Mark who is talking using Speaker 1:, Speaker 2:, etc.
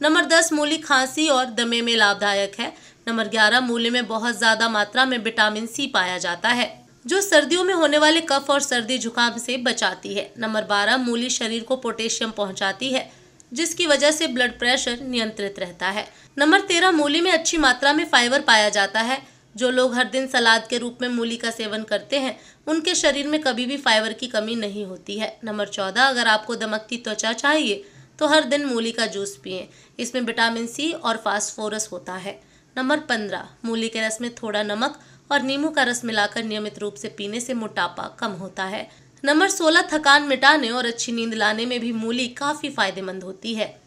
Speaker 1: Number 10, मूली खांसी और दमे में लाभदायक है। नंबर 11, मूली में बहुत ज्यादा मात्रा में विटामिन सी पाया जाता है, जो सर्दियों में होने वाले कफ और सर्दी जुकाम से बचाती है। नंबर 12, मूली शरीर को पोटेशियम पहुंचाती है, जिसकी वजह से ब्लड प्रेशर नियंत्रित रहता है। नंबर 13, मूली में अच्छी मात्रा में फाइबर पाया जाता है। जो लोग हर दिन सलाद के रूप में मूली का सेवन करते हैं, उनके शरीर में कभी भी फाइबर की कमी नहीं होती है। नंबर 14, अगर आपको दमकती त्वचा चाहिए तो हर दिन मूली का जूस पिएं। इसमें विटामिन सी और फास्फोरस होता है। नंबर 15, मूली के रस में थोड़ा नमक और नींबू का रस मिलाकर नियमित रूप से पीने से मोटापा कम होता है। नंबर 16, थकान मिटाने और अच्छी नींद लाने में भी मूली काफी फायदेमंद होती है।